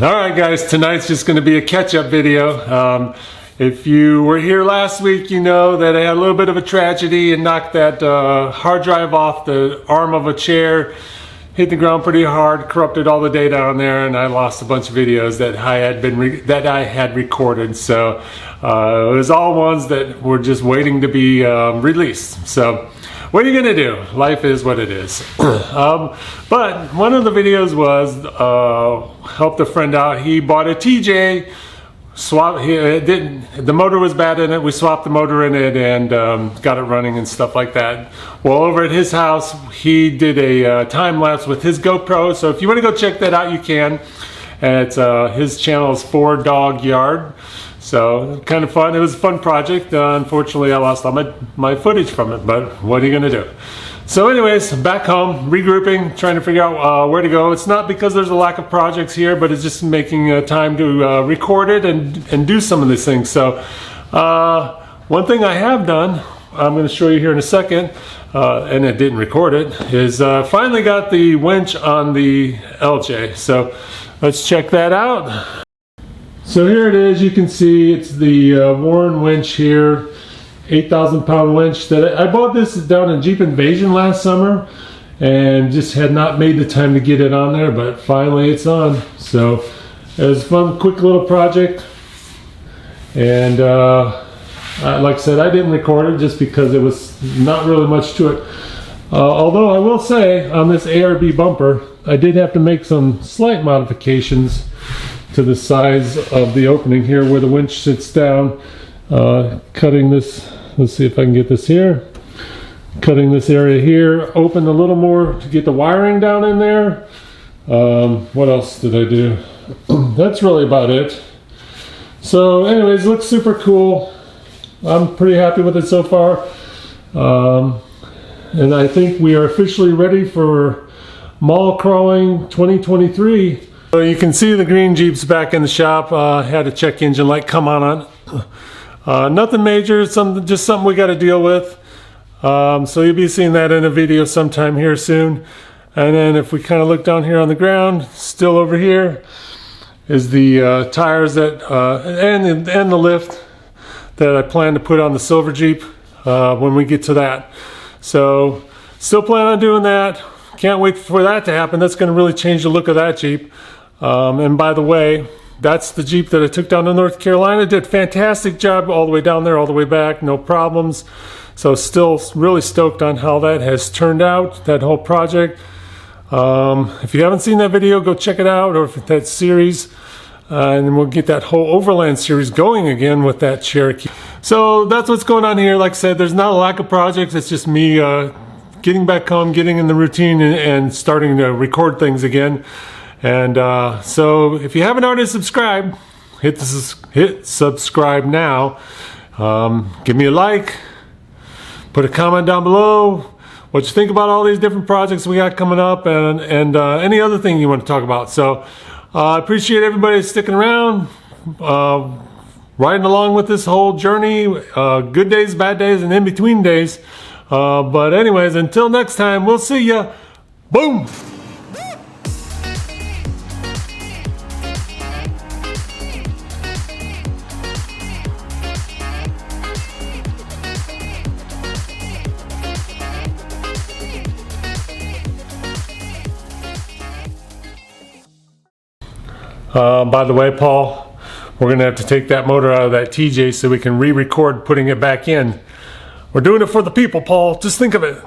Alright guys, tonight's just going to be a catch-up video. If you were here last week, you know that I had a little bit of a tragedy and knocked that hard drive off the arm of a chair, hit the ground pretty hard, corrupted all the data on there, and I lost a bunch of videos that I had recorded. So it was all ones that were just waiting to be released. So what are you gonna do? Life is what it is. But one of the videos was helped a friend out. He bought a TJ. The motor was bad in it. We swapped the motor in it and got it running and stuff like that. Well, over at his house, he did a time lapse with his GoPro. So if you want to go check that out, you can. And it's his channel is 4Dog Yard. So kind of fun. It was a fun project. Unfortunately, I lost all my footage from it, but what are you gonna do? So anyways, back home, regrouping, trying to figure out where to go. It's not because there's a lack of projects here, but it's just making time to record it and do some of these things. So one thing I have done, I'm going to show you here in a second, and I didn't record it, is finally got the winch on the LJ. So let's check that out. So here it is. You can see it's the Warren winch here. 8,000 pound winch that I bought this down in Jeep Invasion last summer and just had not made the time to get it on there, but finally it's on. So it was a fun, quick little project. And like I said, I didn't record it just because it was not really much to it. Although I will say on this ARB bumper, I did have to make some slight modifications to the size of the opening here where the winch sits down. Cutting this, let's see if I can get this here. Cutting this area here, open a little more to get the wiring down in there. What else did I do? That's really about it. So anyways, it looks super cool. I'm pretty happy with it so far. And I think we are officially ready for Mall Crawling 2023. So you can see the green Jeep's back in the shop. Had a check engine light come on. Nothing major, just something we got to deal with. So you'll be seeing that in a video sometime here soon. And then if we kind of look down here on the ground, still over here is the tires that and the lift that I plan to put on the silver Jeep when we get to that. So still plan on doing that. Can't wait for that to happen. That's going to really change the look of that Jeep. And by the way, that's the Jeep that I took down to North Carolina. Did a fantastic job all the way down there, all the way back, no problems. So still really stoked on how that has turned out, that whole project. If you haven't seen that video, go check it out, or that series. And then we'll get that whole Overland series going again with that Cherokee. So that's what's going on here. Like I said, there's not a lack of projects. It's just me getting back home, getting in the routine and starting to record things again. And so if you haven't already subscribed, hit subscribe now. Give me a like, put a comment down below what you think about all these different projects we got coming up, and any other thing you want to talk about. So I appreciate everybody sticking around, riding along with this whole journey, good days, bad days, and in between days. But anyways, until next time, we'll see ya. Boom. By the way, Paul, we're going to have to take that motor out of that TJ so we can re-record putting it back in. We're doing it for the people, Paul. Just think of it.